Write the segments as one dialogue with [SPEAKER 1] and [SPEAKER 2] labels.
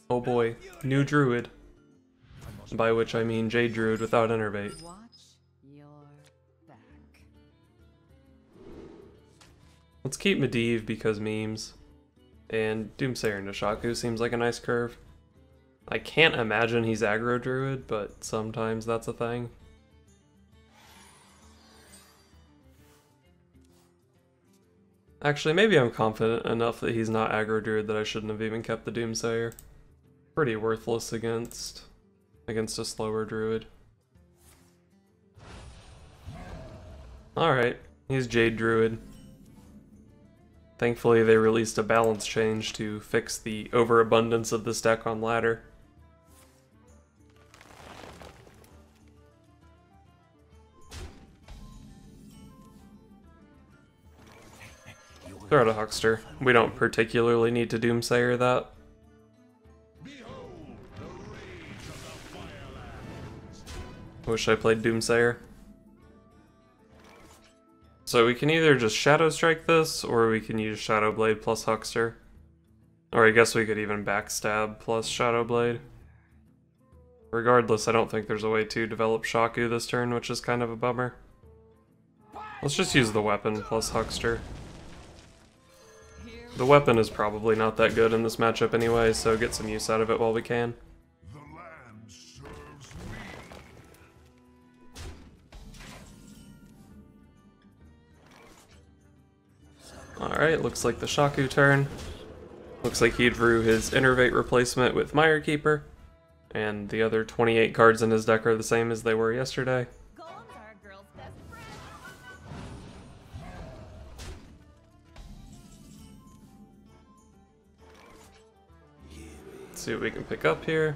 [SPEAKER 1] Oh boy, new Druid. By which I mean Jade Druid without Innervate.
[SPEAKER 2] Watch your back.
[SPEAKER 1] Let's keep Medivh because memes. And Doomsayer into Shaku seems like a nice curve. I can't imagine he's aggro Druid, but sometimes that's a thing. Actually, maybe I'm confident enough that he's not aggro Druid that I shouldn't have even kept the Doomsayer. Pretty worthless against a slower Druid. Alright, he's Jade Druid. Thankfully they released a balance change to fix the overabundance of this deck on ladder. Throw out a Huckster. We don't particularly need to Doomsayer that. Wish I played Doomsayer. So we can either just Shadow Strike this, or we can use Shadow Blade plus Huckster. Or I guess we could even Backstab plus Shadow Blade. Regardless, I don't think there's a way to develop Shaku this turn, which is kind of a bummer. Let's just use the weapon plus Huckster. The weapon is probably not that good in this matchup anyway, so get some use out of it while we can. Alright, looks like the Shaku turn. Looks like he drew his Innervate replacement with Mire Keeper, and the other 28 cards in his deck are the same as they were yesterday. Let's see what we can pick up here.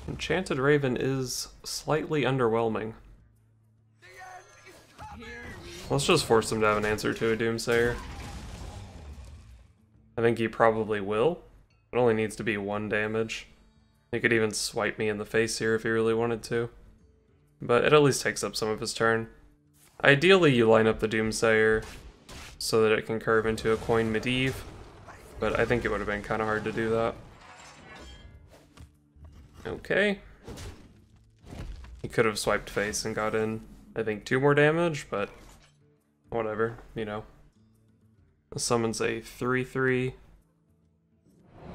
[SPEAKER 1] Enchanted Raven is slightly underwhelming. Let's just force him to have an answer to a Doomsayer. I think he probably will. It only needs to be 1 damage. He could even swipe me in the face here if he really wanted to. But it at least takes up some of his turn. Ideally you line up the Doomsayer so that it can curve into a coin Medivh, but I think it would have been kind of hard to do that. Okay. He could have swiped face and got in, I think, 2 more damage, but whatever, you know. The summons a 3/3.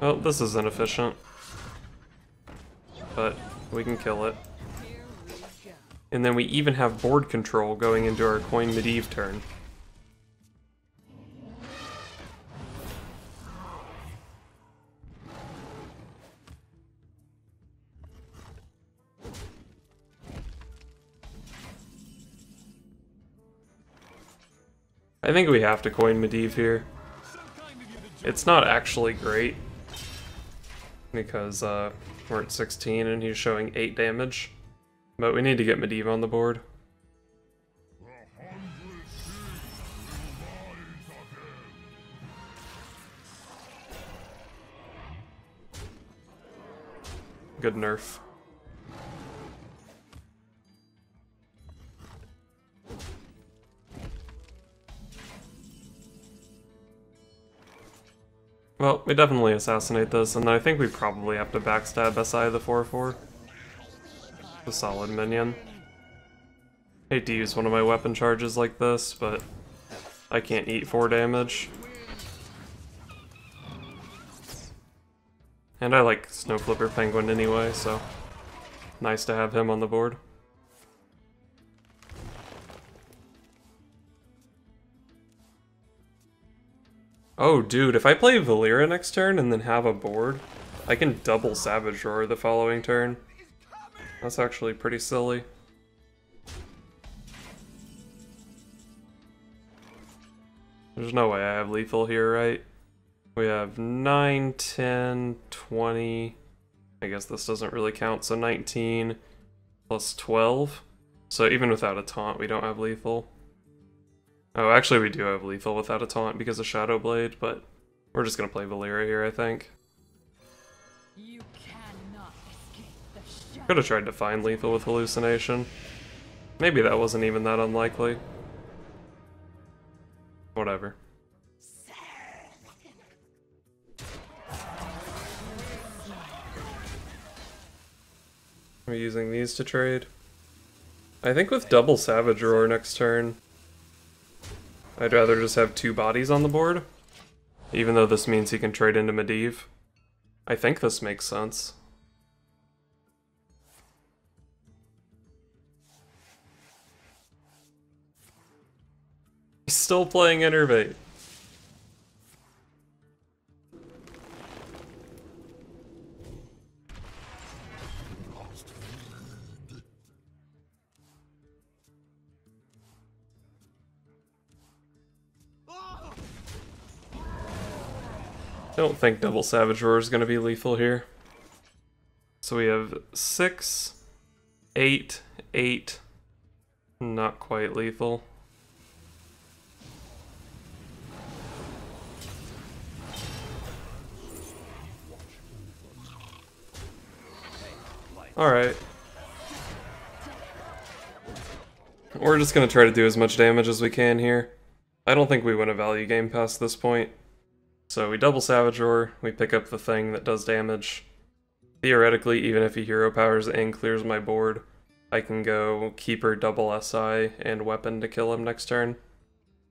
[SPEAKER 1] Well, this is inefficient, but we can kill it. And then we even have board control going into our coin Medivh turn. I think we have to coin Medivh here. It's not actually great, because we're at 16 and he's showing 8 damage. But we need to get Medivh on the board. Good nerf. Well, we definitely assassinate this, and I think we probably have to backstab SI the 4/4. A solid minion. Hate to use one of my weapon charges like this, but I can't eat 4 damage. And I like Snow Flipper Penguin anyway, so nice to have him on the board. Oh dude, if I play Valeera next turn and then have a board, I can double Savage Roar the following turn. That's actually pretty silly. There's no way I have lethal here, right? We have 9, 10, 20... I guess this doesn't really count, so 19 plus 12. So even without a taunt, we don't have lethal. Oh, actually we do have lethal without a taunt because of Shadow Blade, but we're just gonna play Valeera here, I think. Could have tried to find lethal with Hallucination. Maybe that wasn't even that unlikely. Whatever. I'm using these to trade. I think with double Savage Roar next turn, I'd rather just have 2 bodies on the board, even though this means he can trade into Medivh. I think this makes sense. He's still playing Innervate. I don't think double Savage Roar is going to be lethal here. So we have 6, 8, 8. Not quite lethal. Alright. We're just going to try to do as much damage as we can here. I don't think we win a value game past this point. So we double Savage Roar, we pick up the thing that does damage. Theoretically, even if he hero powers and clears my board, I can go Keeper, double SI, and Weapon to kill him next turn.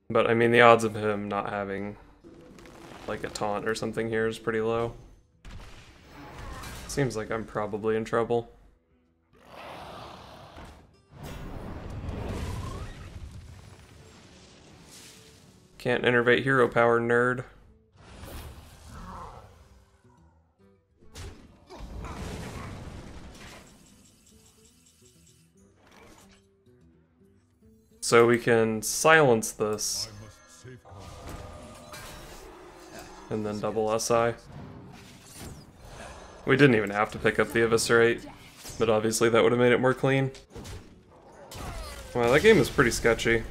[SPEAKER 1] But I mean, the odds of him not having like a taunt or something here is pretty low. Seems like I'm probably in trouble. Can't innervate hero power, nerd. So we can silence this and then double SI. We didn't even have to pick up the Eviscerate, but obviously that would have made it more clean. Wow, that game is pretty sketchy.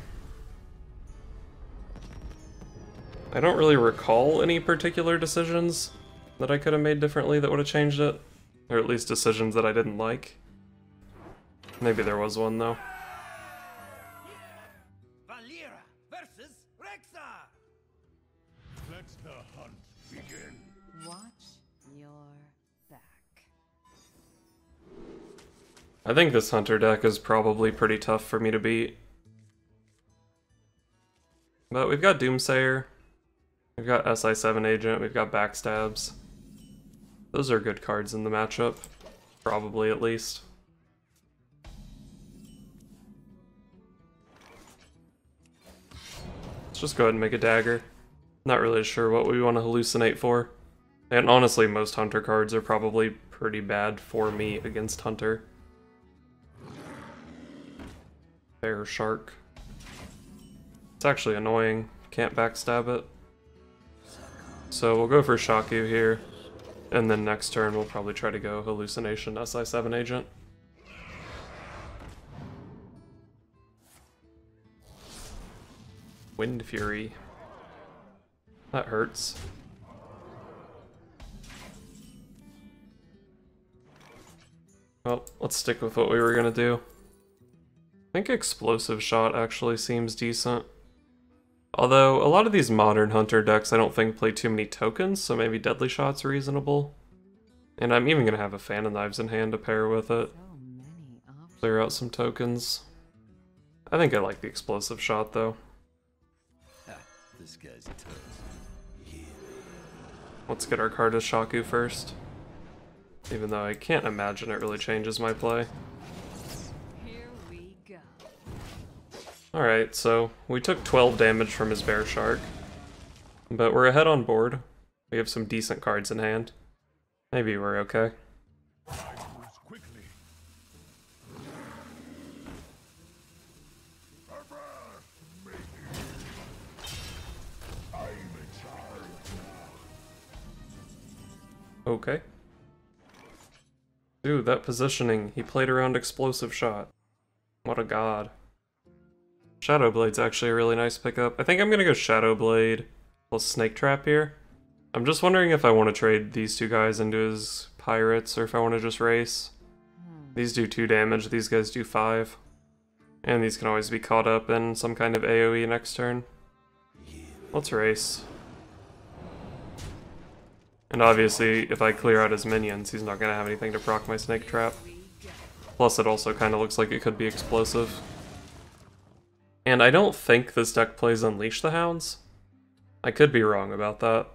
[SPEAKER 1] I don't really recall any particular decisions that I could have made differently that would have changed it. Or at least decisions that I didn't like. Maybe there was one though.
[SPEAKER 3] Let the hunt begin.
[SPEAKER 2] Watch your back.
[SPEAKER 1] I think this Hunter deck is probably pretty tough for me to beat. But we've got Doomsayer, we've got SI7 Agent, we've got Backstabs. Those are good cards in the matchup. Probably, at least. Let's just go ahead and make a dagger. Not really sure what we want to hallucinate for. And honestly, most Hunter cards are probably pretty bad for me against Hunter. Bear Shark. It's actually annoying. Can't backstab it. So we'll go for Shaku here. And then next turn we'll probably try to go Hallucination SI7 Agent. Wind Fury. That hurts. Well, let's stick with what we were gonna do. I think Explosive Shot actually seems decent. Although, a lot of these modern Hunter decks I don't think play too many tokens, so maybe Deadly Shot's reasonable. And I'm even gonna have a Fan of Knives in hand to pair with it.
[SPEAKER 2] So many options.
[SPEAKER 1] Clear out some tokens. I think I like the Explosive Shot though.
[SPEAKER 3] This guy's toast.
[SPEAKER 1] Let's get our card as Shaku first. Even though I can't imagine it really changes my play.
[SPEAKER 2] Here we go.
[SPEAKER 1] Alright, so we took 12 damage from his Bear Shark. But we're ahead on board. We have some decent cards in hand. Maybe we're okay.
[SPEAKER 3] Quickly.
[SPEAKER 1] Okay. Dude, that positioning. He played around Explosive Shot. What a god. Shadowblade's actually a really nice pickup. I think I'm gonna go Shadowblade plus Snake Trap here. I'm just wondering if I want to trade these two guys into his Pirates or if I want to just race. These do 2 damage, these guys do 5. And these can always be caught up in some kind of AoE next turn. Let's race. And obviously, if I clear out his minions, he's not going to have anything to proc my Snake Trap. Plus it also kind of looks like it could be explosive. And I don't think this deck plays Unleash the Hounds. I could be wrong about that.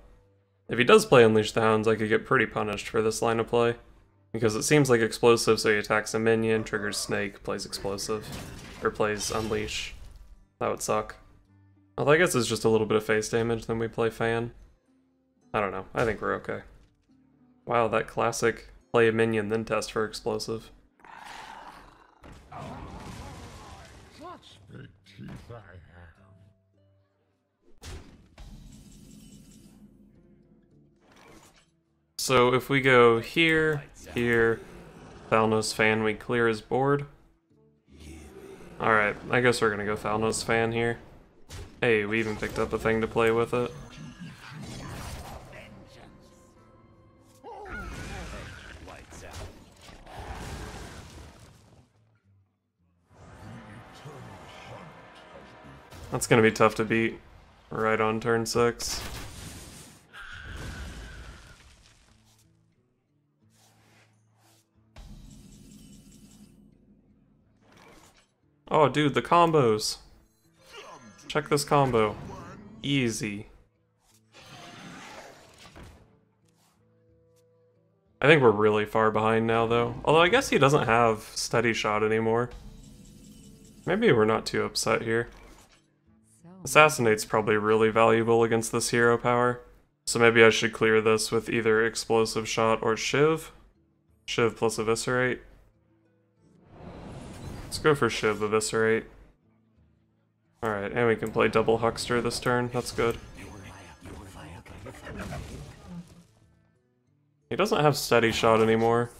[SPEAKER 1] If he does play Unleash the Hounds, I could get pretty punished for this line of play. Because it seems like explosive, so he attacks a minion, triggers Snake, plays explosive. Or plays Unleash. That would suck. Although I guess it's just a little bit of face damage, then we play Fan. I don't know, I think we're okay. Wow, that classic play a minion, then test for explosive.
[SPEAKER 3] Such big teeth I have.
[SPEAKER 1] So if we go here, here, Thalnos Fan, we clear his board. Alright, I guess we're gonna go Thalnos Fan here. Hey, we even picked up a thing to play with it. That's gonna be tough to beat right on turn 6. Oh dude, the combos! Check this combo. Easy. I think we're really far behind now though. Although I guess he doesn't have Steady Shot anymore. Maybe we're not too upset here. Assassinate's probably really valuable against this hero power. So maybe I should clear this with either Explosive Shot or Shiv. Shiv plus Eviscerate. Let's go for Shiv Eviscerate. Alright, and we can play double Huckster this turn. That's good. He doesn't have Steady Shot anymore.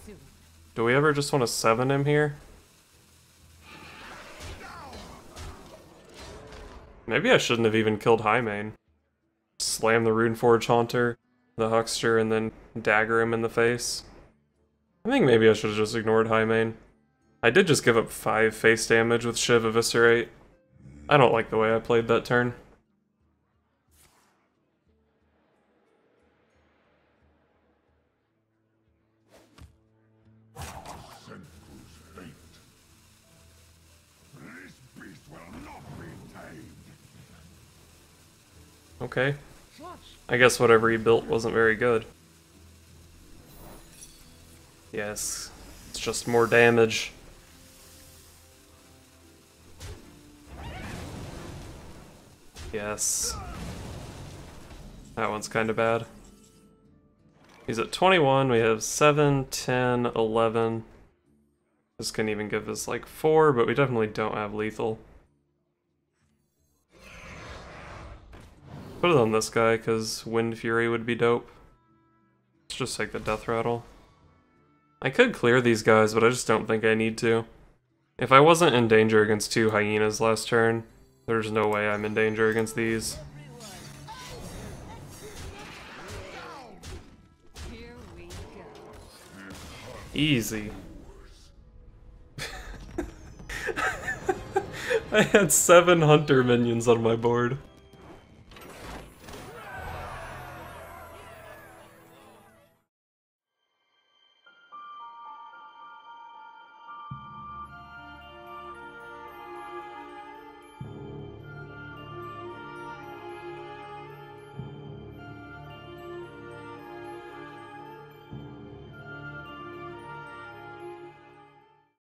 [SPEAKER 1] Do we ever just want to 7 him here? Maybe I shouldn't have even killed Highmane. Slam the Runeforge Haunter, the Huckster, and then dagger him in the face. I think maybe I should have just ignored Highmane. I did just give up 5 face damage with Shiv Eviscerate. I don't like the way I played that turn. Okay. I guess whatever he built wasn't very good. Yes. It's just more damage. Yes. That one's kind of bad. He's at 21, we have 7, 10, 11. This can even give us like 4, but we definitely don't have lethal. Put it on this guy, because Wind Fury would be dope. Let's just take the Death Rattle. I could clear these guys, but I just don't think I need to. If I wasn't in danger against 2 hyenas last turn, there's no way I'm in danger against these.
[SPEAKER 2] Here we go.
[SPEAKER 1] Easy. I had 7 hunter minions on my board.